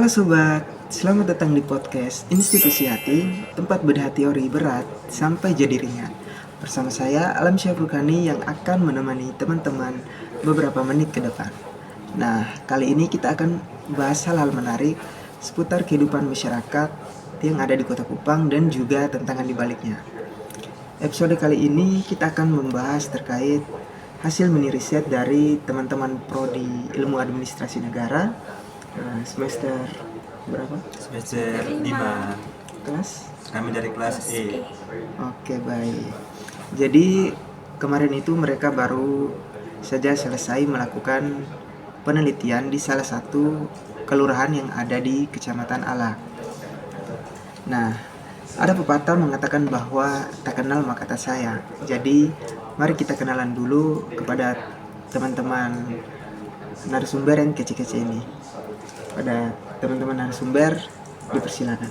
Halo sobat, selamat datang di podcast Institusi Hati, tempat bedah teori berat sampai jadi ringan. Bersama saya Alam Syafrukani yang akan menemani teman-teman beberapa menit ke depan. Nah, kali ini kita akan bahas hal-hal menarik seputar kehidupan masyarakat yang ada di Kota Kupang dan juga tantangan di baliknya. Episode kali ini kita akan membahas terkait hasil mini riset dari teman-teman Prodi Ilmu Administrasi Negara semester berapa? Semester 5. Kelas? Kami dari kelas E. Oke, baik. Jadi kemarin itu mereka baru saja selesai melakukan penelitian di salah satu kelurahan yang ada di Kecamatan Alak. Nah, ada pepatah mengatakan bahwa tak kenal maka tak sayang. Jadi mari kita kenalan dulu kepada teman-teman narasumber yang kece-kece ini. Pada teman-teman narasumber, dipersilakan.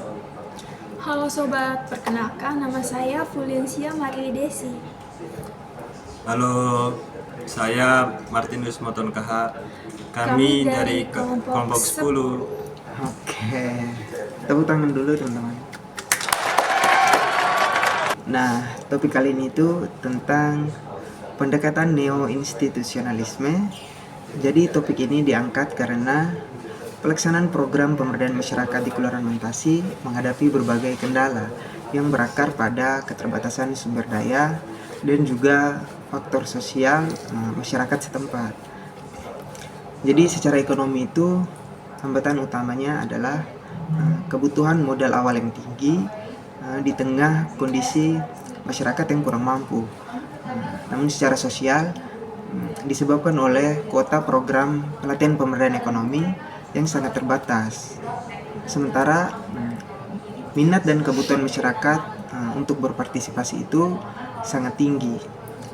Halo sobat, perkenalkan nama saya Fulensia Marie Desi. Halo, saya Martinus Moton KH. Kami dari kelompok 10. Oke, tepuk tangan dulu teman-teman. Nah, topik kali ini itu tentang pendekatan neo-institusionalisme. Jadi topik ini diangkat karena pelaksanaan program pemberdayaan masyarakat di Kelurahan Mentasi menghadapi berbagai kendala yang berakar pada keterbatasan sumber daya dan juga faktor sosial masyarakat setempat. Jadi secara ekonomi itu hambatan utamanya adalah kebutuhan modal awal yang tinggi di tengah kondisi masyarakat yang kurang mampu. Namun secara sosial disebabkan oleh kuota program pelatihan pemberdayaan ekonomi yang sangat terbatas. Sementara minat dan kebutuhan masyarakat untuk berpartisipasi itu sangat tinggi.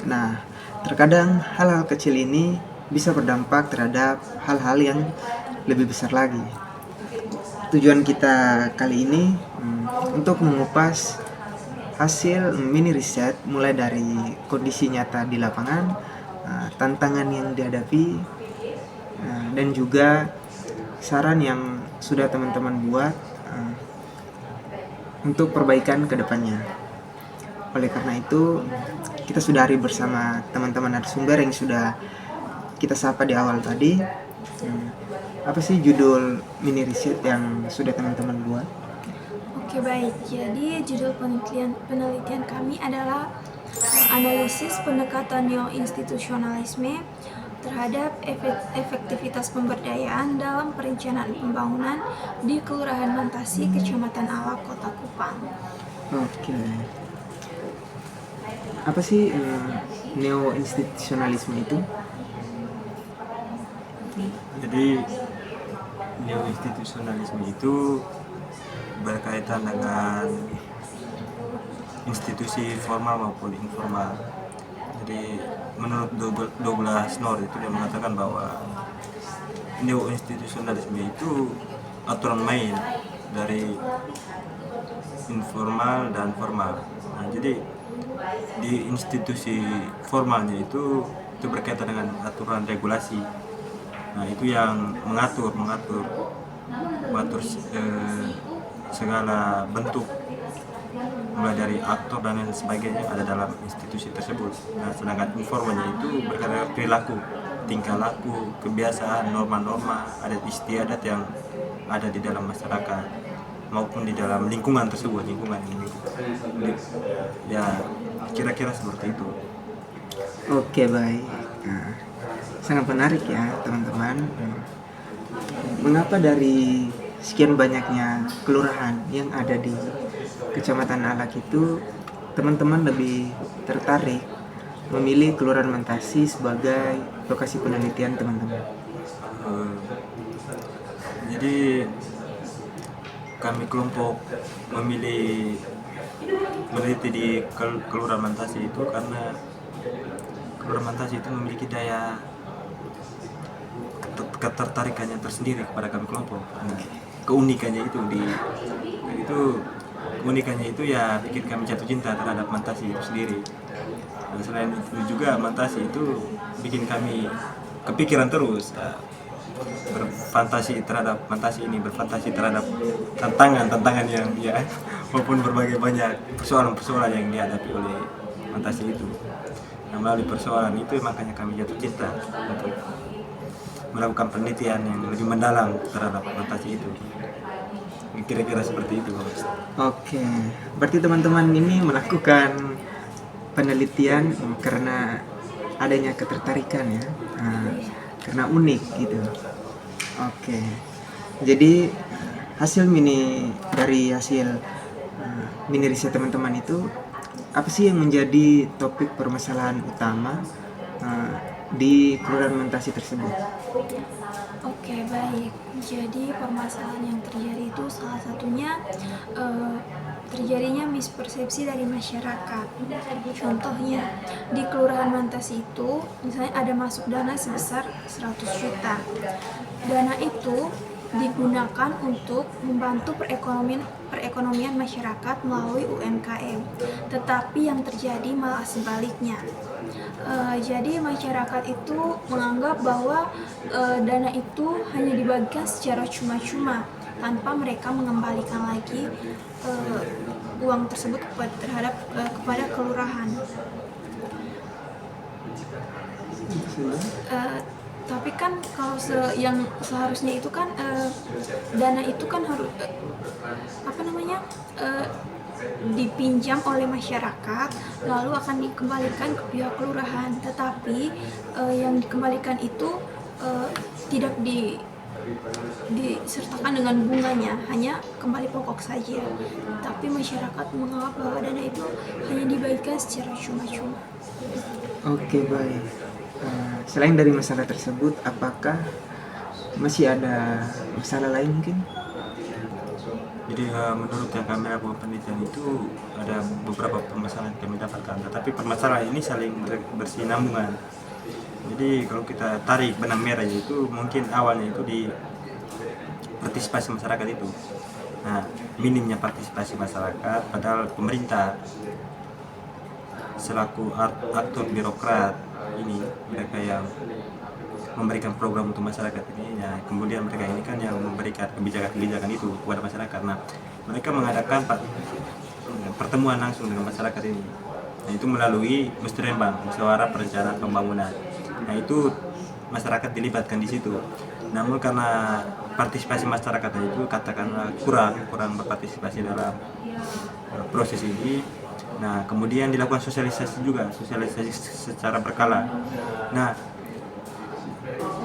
Nah, terkadang hal-hal kecil ini bisa berdampak terhadap hal-hal yang lebih besar lagi. Tujuan kita kali ini untuk mengupas hasil mini riset mulai dari kondisi nyata di lapangan, tantangan yang dihadapi, dan juga saran yang sudah teman-teman buat untuk perbaikan ke depannya. Oleh karena itu, kita sudah hari bersama teman-teman narasumber yang sudah kita sapa di awal tadi. Apa sih judul mini riset yang sudah teman-teman buat? Oke baik, jadi judul penelitian kami adalah analisis pendekatan neo-institusionalisme terhadap efektivitas pemberdayaan dalam perencanaan pembangunan di Kelurahan Mentasi, Kecamatan Alak, Kota Kupang. Oke. Apa sih neo-institusionalisme itu? Jadi neo-institusionalisme itu berkaitan dengan institusi formal maupun informal. Jadi menurut Douglas North itu dia mengatakan bahwa neo-institusionalisme itu aturan main dari informal dan formal. Nah, jadi di institusi formalnya itu berkaitan dengan aturan regulasi. Nah, itu yang mengatur segala bentuk mulai dari aktor dan lain sebagainya ada dalam institusi tersebut. Nah, sedangkan informalnya itu berkaitan dengan perilaku, tingkah laku, kebiasaan, norma-norma, adat istiadat yang ada di dalam masyarakat maupun di dalam lingkungan tersebut, lingkungan ini. Ya, kira-kira seperti itu. Oke, baik. Nah, sangat menarik ya teman-teman. Mengapa dari sekian banyaknya kelurahan yang ada di Kecamatan Alak itu teman-teman lebih tertarik memilih Kelurahan Mentasi sebagai lokasi penelitian teman-teman? Jadi kami kelompok memilih meneliti di Kelurahan Mentasi itu karena Kelurahan Mentasi itu memiliki daya ketertarikannya tersendiri kepada kami kelompok. Nah, keunikannya itu ya bikin kami jatuh cinta terhadap Mentasi itu sendiri. Dan selain itu juga Mentasi itu bikin kami kepikiran terus berfantasi terhadap tantangan yang ya maupun berbagai banyak persoalan yang dihadapi oleh fantasi itu. Nah, melalui persoalan itu makanya kami jatuh cinta untuk melakukan penelitian yang lebih mendalam terhadap fantasi itu. Kira-kira seperti itu, Pak. Oke, berarti teman-teman ini melakukan penelitian karena adanya ketertarikan ya, karena unik gitu. Oke, jadi hasil dari hasil mini riset teman-teman itu apa sih yang menjadi topik permasalahan utama di implementasi tersebut? Oke, baik. Jadi permasalahan yang terjadi itu salah satunya terjadinya mispersepsi dari masyarakat. Contohnya, di Kelurahan Mantasi itu misalnya ada masuk dana sebesar 100 juta. Dana itu digunakan untuk membantu perekonomian masyarakat melalui UMKM. Tetapi yang terjadi malah sebaliknya. Jadi masyarakat itu menganggap bahwa dana itu hanya dibagikan secara cuma-cuma tanpa mereka mengembalikan lagi uang tersebut kepada kelurahan. Tapi kan kalau yang seharusnya itu kan dana itu kan harus dipinjam oleh masyarakat lalu akan dikembalikan ke pihak kelurahan, tetapi yang dikembalikan itu tidak disertakan dengan bunganya, hanya kembali pokok saja. Tapi masyarakat menganggap bahwa dana itu hanya dibagikan secara cuma-cuma. Oke, baik. Selain dari masalah tersebut, apakah masih ada masalah lain mungkin? Jadi menurut yang kami lakukan penelitian itu ada beberapa permasalahan yang kami dapatkan, tetapi permasalahan ini saling bersinambungan. Jadi kalau kita tarik benang merahnya itu mungkin awalnya itu di partisipasi masyarakat itu. Nah, minimnya partisipasi masyarakat, padahal pemerintah selaku aktor birokrat ini, mereka yang memberikan program untuk masyarakat ini, ya, kemudian mereka ini kan yang memberikan kebijakan-kebijakan itu kepada masyarakat. Nah, mereka mengadakan pertemuan langsung dengan masyarakat ini. Nah, itu melalui musyawarah perencanaan pembangunan. Nah, itu masyarakat dilibatkan di situ. Namun karena partisipasi masyarakat itu katakanlah kurang berpartisipasi dalam proses ini. Nah, kemudian dilakukan sosialisasi secara berkala. Nah,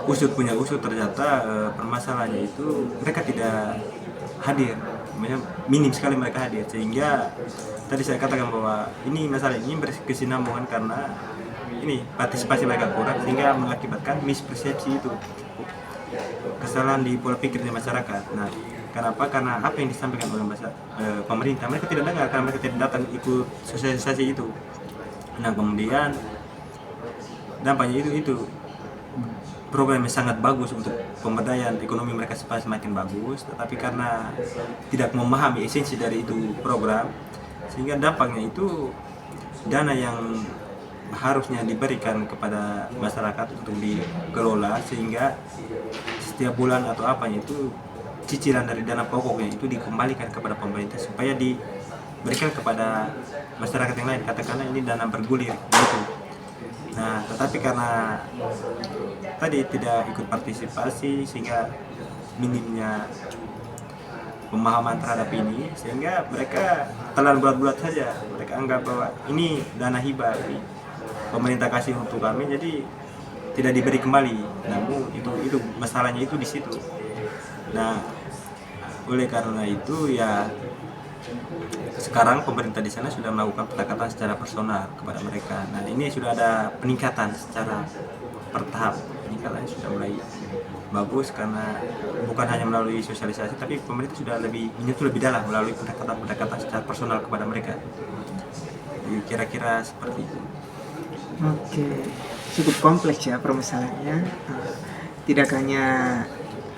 usut ternyata permasalahannya itu mereka tidak hadir, minim sekali mereka hadir, sehingga tadi saya katakan bahwa ini masalah ini berkesinambungan karena ini partisipasi mereka kurang sehingga mengakibatkan mispersepsi itu, kesalahan di pola pikirnya masyarakat. Nah, kenapa? Karena apa yang disampaikan oleh pemerintah mereka tidak dengar karena mereka tidak datang ikut sosialisasi itu. Nah, kemudian dampaknya itu program yang sangat bagus untuk pemberdayaan ekonomi mereka supaya semakin bagus, tetapi karena tidak memahami esensi dari itu program, sehingga dampaknya itu dana yang harusnya diberikan kepada masyarakat untuk dikelola, sehingga setiap bulan atau apanya itu cicilan dari dana pokoknya itu dikembalikan kepada pemerintah supaya diberikan kepada masyarakat yang lain, katakanlah ini dana bergulir gitu. Nah, tetapi karena tadi tidak ikut partisipasi sehingga minimnya pemahaman terhadap ini, sehingga mereka telan bulat-bulat saja. Mereka anggap bahwa ini dana hibah pemerintah kasih untuk kami, jadi tidak diberi kembali. Namun itu masalahnya itu di situ. Nah, oleh karena itu ya sekarang pemerintah di sana sudah melakukan pendekatan secara personal kepada mereka. Nah, ini sudah ada peningkatan secara bertahap. Peningkatannya sudah mulai bagus karena bukan hanya melalui sosialisasi, tapi pemerintah sudah menyentuh lebih dalam melalui pendekatan secara personal kepada mereka. Jadi, kira-kira seperti itu. Oke, cukup kompleks ya permasalahannya. Tidak hanya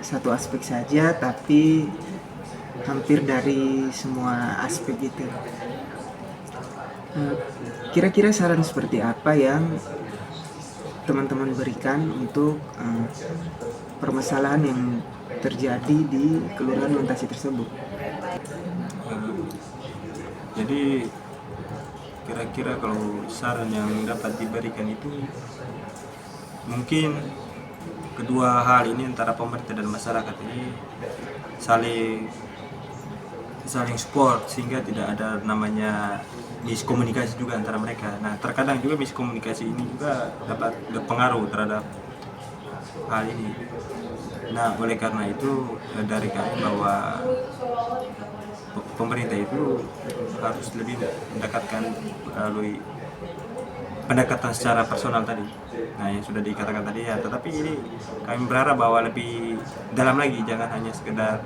satu aspek saja, tapi hampir dari semua aspek itu. Kira-kira saran seperti apa yang teman-teman berikan untuk permasalahan yang terjadi di Kelurahan Mentasi tersebut? Jadi kira-kira kalau saran yang dapat diberikan itu mungkin kedua hal ini antara pemerintah dan masyarakat ini saling support sehingga tidak ada namanya miskomunikasi juga antara mereka. Nah, terkadang juga miskomunikasi ini juga dapat berpengaruh terhadap hal ini. Nah, oleh karena itu dari kami bahwa pemerintah itu harus lebih mendekatkan melalui pendekatan secara personal tadi. Nah, yang sudah dikatakan tadi ya, tetapi ini kami berharap bahwa lebih dalam lagi, jangan hanya sekedar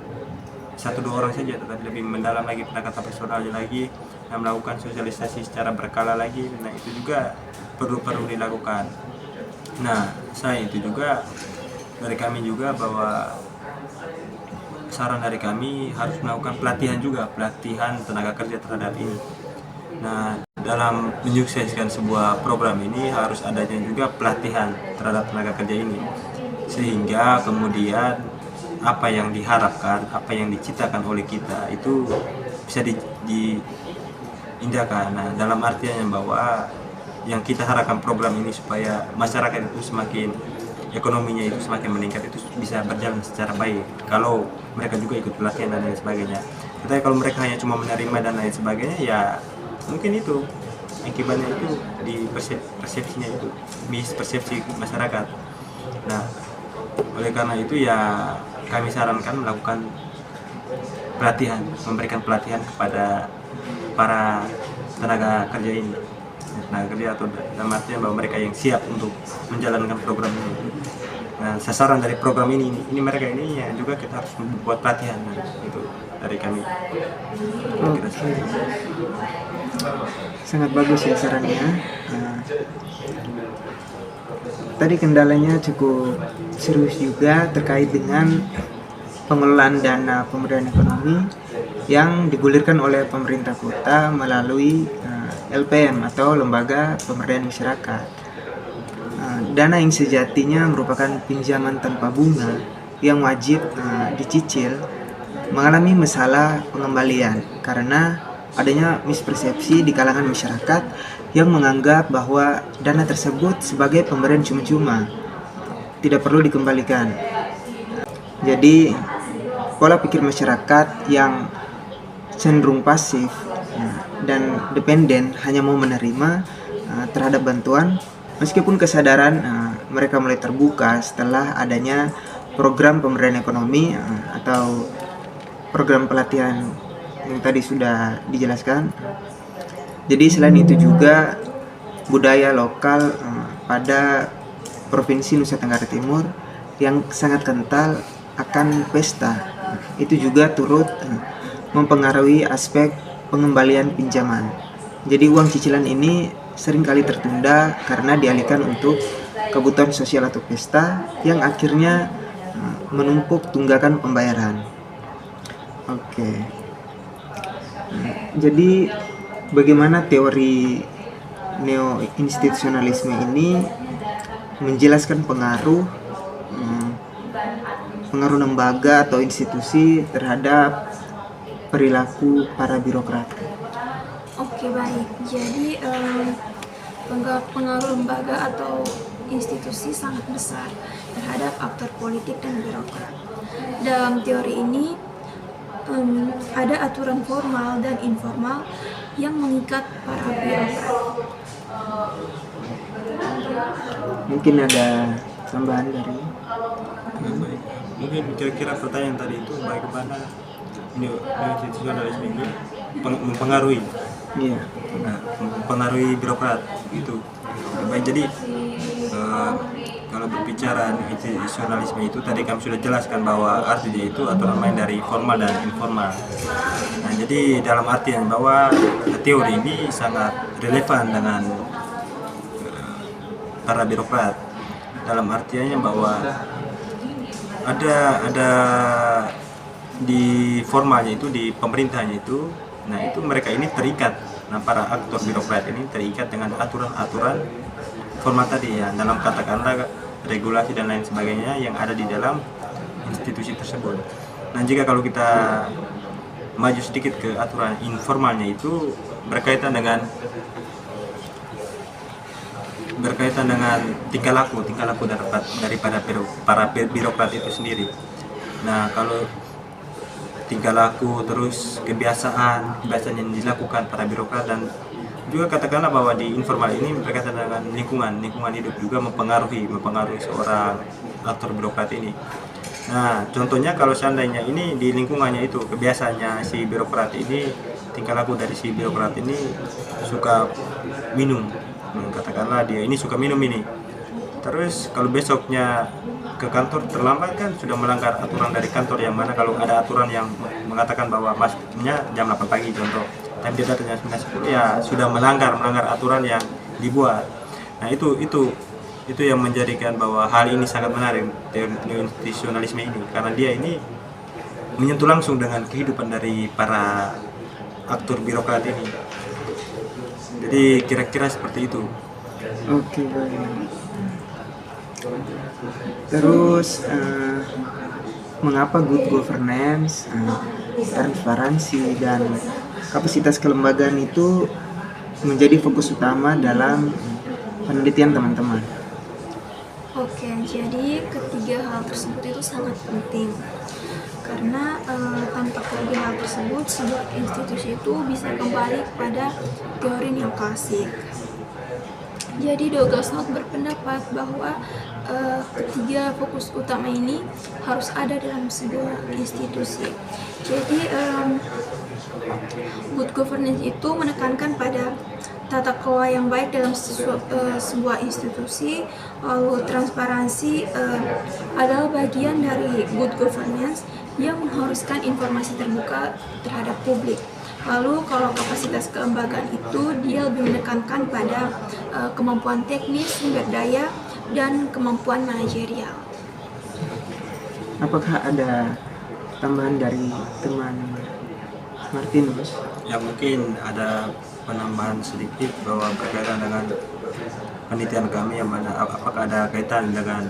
1-2 orang saja, tetapi lebih mendalam lagi pendekatan personalnya lagi, dan melakukan sosialisasi secara berkala lagi. Nah, itu juga perlu dilakukan. Nah, saya itu juga dari kami juga bahwa saran dari kami harus melakukan pelatihan juga, pelatihan tenaga kerja terhadap ini. Nah, dalam menyukseskan sebuah program ini harus adanya juga pelatihan terhadap tenaga kerja ini, sehingga kemudian apa yang diharapkan, apa yang diciptakan oleh kita itu bisa diindahkan. Nah, dalam artian bahwa yang kita harapkan program ini supaya masyarakat itu semakin ekonominya itu semakin meningkat, itu bisa berjalan secara baik kalau mereka juga ikut pelatihan dan lain sebagainya. Tetapi kalau mereka hanya cuma menerima dan lain sebagainya, ya mungkin itu akibatnya itu di persepsinya itu mispersepsi masyarakat. Nah, oleh karena itu ya kami sarankan melakukan pelatihan, memberikan pelatihan kepada para tenaga kerja ini, tenaga kerja atau dalam artian bahwa mereka yang siap untuk menjalankan program ini. Nah, sasaran dari program ini mereka ini ya juga kita harus membuat pelatihan. Nah, itu dari kami. Sangat bagus ya sarannya. Tadi kendalanya cukup serius juga terkait dengan pengelolaan dana pemberdayaan ekonomi yang digulirkan oleh pemerintah kota melalui LPM atau Lembaga Pemberdayaan Masyarakat. Dana yang sejatinya merupakan pinjaman tanpa bunga yang wajib dicicil mengalami masalah pengembalian karena adanya mispersepsi di kalangan masyarakat yang menganggap bahwa dana tersebut sebagai pemberian cuma-cuma, tidak perlu dikembalikan. Jadi pola pikir masyarakat yang cenderung pasif dan dependen hanya mau menerima terhadap bantuan, meskipun kesadaran mereka mulai terbuka setelah adanya program pemberdayaan ekonomi atau program pelatihan yang tadi sudah dijelaskan. Jadi selain itu juga budaya lokal pada Provinsi Nusa Tenggara Timur yang sangat kental akan pesta itu juga turut mempengaruhi aspek pengembalian pinjaman. Jadi uang cicilan ini seringkali tertunda karena dialihkan untuk kebutuhan sosial atau pesta yang akhirnya menumpuk tunggakan pembayaran. Oke. Jadi bagaimana teori neo-institusionalisme ini menjelaskan pengaruh lembaga atau institusi terhadap perilaku para birokrat? Oke, baik. Jadi pengaruh lembaga atau institusi sangat besar terhadap aktor politik dan birokrat. Dalam teori ini ada aturan formal dan informal yang mengikat para birokrat. Mungkin ada tambahan dari? Baik. Mungkin kira-kira pertanyaan tadi itu bagaimana neo-institusionalisme ini mempengaruhi, mempengaruhi birokrat gitu. Baik, jadi kalau berbicara institusionalisme itu tadi kami sudah jelaskan bahwa artinya itu aturan main dari formal dan informal. Nah, jadi dalam artian bahwa teori ini sangat relevan dengan para birokrat dalam artiannya bahwa ada di formalnya itu, di pemerintahnya itu, nah itu mereka ini terikat, nah para aktor birokrat ini terikat dengan aturan-aturan format tadi ya, dalam katakanlah regulasi dan lain sebagainya yang ada di dalam institusi tersebut. Nah, jika kalau kita maju sedikit ke aturan informalnya, itu berkaitan dengan tingkah laku daripada para birokrat itu sendiri. Nah, kalau tingkah laku terus kebiasaan yang dilakukan para birokrat, dan juga katakanlah bahwa di informal ini berkaitan dengan lingkungan hidup juga mempengaruhi seorang aktor birokrat ini. Nah, contohnya kalau seandainya ini di lingkungannya itu kebiasaannya si birokrat ini, tingkah laku dari si birokrat ini suka minum, katakanlah dia ini suka minum ini. Terus kalau besoknya ke kantor terlambat, kan sudah melanggar aturan dari kantor, yang mana kalau ada aturan yang mengatakan bahwa masuknya jam 8 pagi contoh, tapi dia datangnya 9.10, ya sudah melanggar aturan yang dibuat. Nah, itu yang menjadikan bahwa hal ini sangat menarik, teori neo-institusionalisme ini, karena dia ini menyentuh langsung dengan kehidupan dari para aktor birokrat ini. Jadi kira-kira seperti itu. Oke, baik. Terus mengapa good governance, transparansi, dan kapasitas kelembagaan itu menjadi fokus utama dalam penelitian teman-teman? Oke, jadi ketiga hal tersebut itu sangat penting karena tanpa ketiga hal tersebut sebuah institusi itu bisa kembali kepada teori neoklasik. Jadi Douglas North berpendapat bahwa ketiga fokus utama ini harus ada dalam sebuah institusi. Jadi good governance itu menekankan pada tata kelola yang baik dalam sebuah institusi. Lalu transparansi adalah bagian dari good governance yang mengharuskan informasi terbuka terhadap publik. Lalu kalau kapasitas kelembagaan itu dia lebih menekankan pada kemampuan teknis, sumber daya, dan kemampuan manajerial. Apakah ada tambahan dari teman Martinus? Ya, mungkin ada penambahan sedikit bahwa berkaitan dengan penelitian kami, yang mana apakah ada kaitan dengan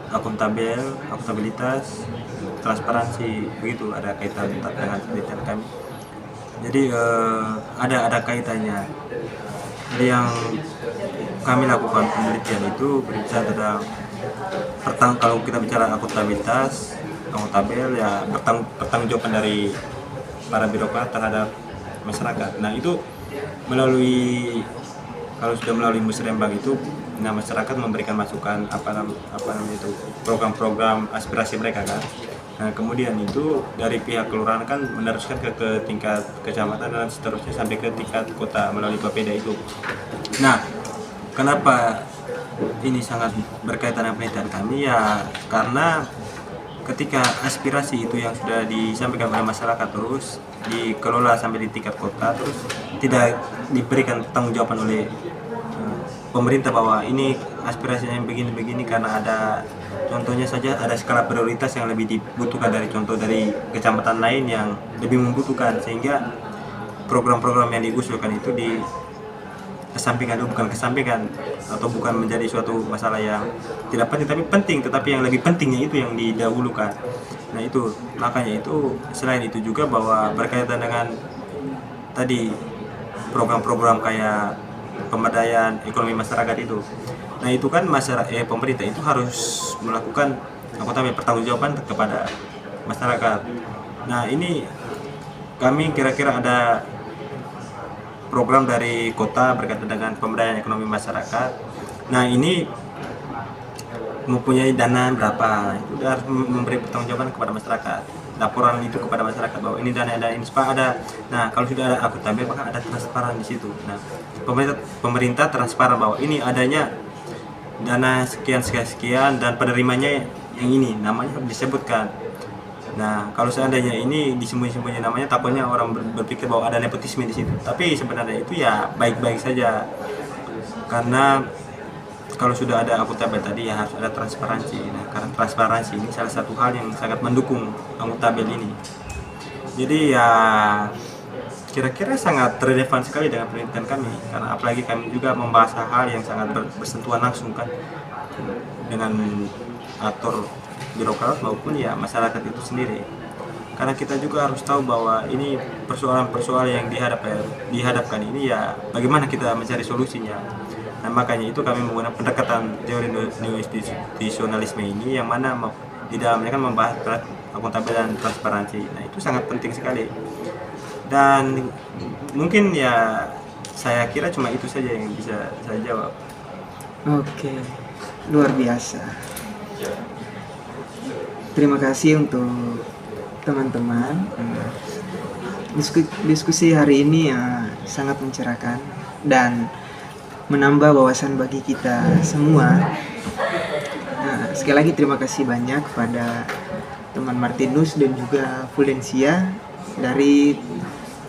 akuntabilitas, transparansi, begitu, ada kaitan dengan penelitian kami. Jadi ada kaitannya. Jadi yang kami lakukan penelitian itu berbicara tentang kalau kita bicara akuntabel ya pertanggungjawaban dari para birokrat terhadap masyarakat. Nah, itu kalau sudah melalui musrembang itu, nah masyarakat memberikan masukan apa namanya itu, program-program aspirasi mereka kan. Nah, kemudian itu dari pihak kelurahan kan meneruskan ke tingkat kecamatan dan seterusnya sampai ke tingkat kota melalui Bapeda itu. Nah, kenapa ini sangat berkaitan dengan penelitian kami? Ya karena ketika aspirasi itu yang sudah disampaikan oleh masyarakat terus dikelola sampai di tingkat kota, terus tidak diberikan tanggung jawaban oleh pemerintah bahwa ini aspirasinya yang begini-begini, karena ada contohnya saja ada skala prioritas yang lebih dibutuhkan dari kecamatan lain yang lebih membutuhkan, sehingga program-program yang diusulkan itu bukan kesampingkan atau bukan menjadi suatu masalah yang tidak penting tapi penting, tetapi yang lebih pentingnya itu yang didahulukan. Nah, itu makanya itu selain itu juga bahwa berkaitan dengan tadi program-program kayak pemberdayaan ekonomi masyarakat itu. Nah, itu kan pemerintah itu harus melakukan pertanggungjawaban kepada masyarakat. Nah, ini kami kira-kira ada program dari kota berkaitan dengan pemberdayaan ekonomi masyarakat. Nah, ini mempunyai dana berapa, itu harus memberi pertanggungjawaban kepada masyarakat, laporan itu kepada masyarakat bahwa ini dana ini supaya ada. Nah, kalau sudah ada akuntabel maka ada transparan di situ. Nah, pemerintah transparan bahwa ini adanya dana sekian dan penerimanya yang ini namanya harus disebutkan. Nah, kalau seandainya ini disembunyi-sembunyi namanya, takutnya orang berpikir bahwa ada nepotisme di situ. Tapi sebenarnya itu ya baik-baik saja, karena kalau sudah ada akuntabel tadi ya harus ada transparansi. Nah, karena transparansi ini salah satu hal yang sangat mendukung akuntabel ini. Jadi ya kira-kira sangat relevan sekali dengan penelitian kami, karena apalagi kami juga membahas hal yang sangat bersentuhan langsung kan dengan aktor birokrat maupun ya masyarakat itu sendiri. Karena kita juga harus tahu bahwa ini persoalan-persoalan yang dihadapkan ini ya bagaimana kita mencari solusinya. Nah makanya itu kami menggunakan pendekatan teori neo-institusionalisme ini, yang mana di dalamnya kan membahas akuntabilitas dan transparansi. Nah itu sangat penting sekali. Dan mungkin ya saya kira cuma itu saja yang bisa saya jawab. Oke, luar biasa. Terima kasih untuk teman-teman. Diskusi hari ini sangat mencerahkan dan menambah wawasan bagi kita semua. Sekali lagi terima kasih banyak kepada teman Martinus dan juga Fulensia dari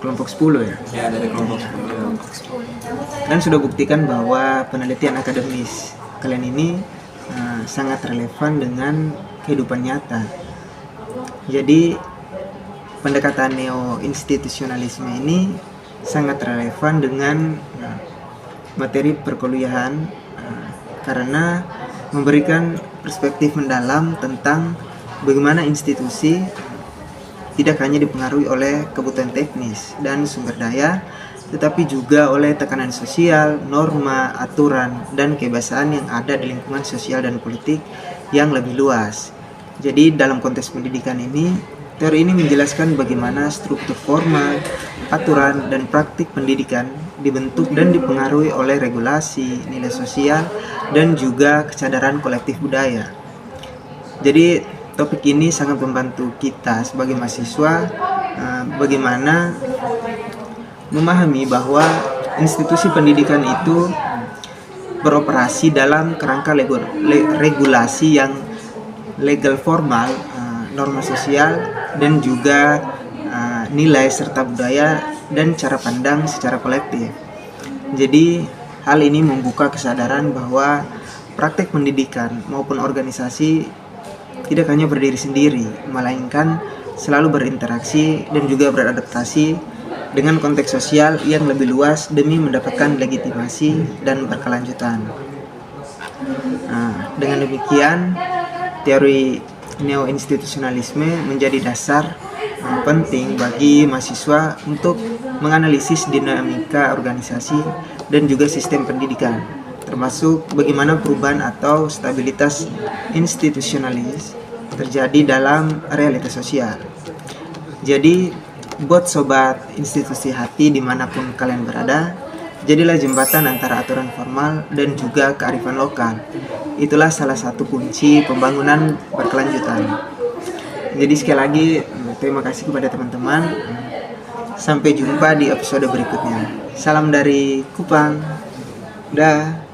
kelompok 10 ya. Ya, dari kelompok 10. Dan sudah buktikan bahwa penelitian akademis kalian ini sangat relevan dengan kehidupan nyata. Jadi pendekatan neo-institusionalisme ini sangat relevan dengan materi perkuliahan karena memberikan perspektif mendalam tentang bagaimana institusi tidak hanya dipengaruhi oleh kebutuhan teknis dan sumber daya, tetapi juga oleh tekanan sosial, norma, aturan, dan kebiasaan yang ada di lingkungan sosial dan politik yang lebih luas. Jadi dalam konteks pendidikan ini, teori ini menjelaskan bagaimana struktur formal, aturan, dan praktik pendidikan dibentuk dan dipengaruhi oleh regulasi, nilai sosial, dan juga kesadaran kolektif budaya. Jadi topik ini sangat membantu kita sebagai mahasiswa bagaimana memahami bahwa institusi pendidikan itu beroperasi dalam kerangka regulasi yang legal formal, norma sosial, dan juga nilai serta budaya dan cara pandang secara kolektif. Jadi hal ini membuka kesadaran bahwa praktek pendidikan maupun organisasi tidak hanya berdiri sendiri, melainkan selalu berinteraksi dan juga beradaptasi dengan konteks sosial yang lebih luas demi mendapatkan legitimasi dan berkelanjutan. Dengan demikian, teori neo-institusionalisme menjadi dasar penting bagi mahasiswa untuk menganalisis dinamika organisasi dan juga sistem pendidikan, termasuk bagaimana perubahan atau stabilitas institusionalis terjadi dalam realitas sosial. Jadi, buat sobat institusi hati dimanapun kalian berada, jadilah jembatan antara aturan formal dan juga kearifan lokal. Itulah salah satu kunci pembangunan berkelanjutan. Jadi sekali lagi, terima kasih kepada teman-teman. Sampai jumpa di episode berikutnya. Salam dari Kupang. Dah.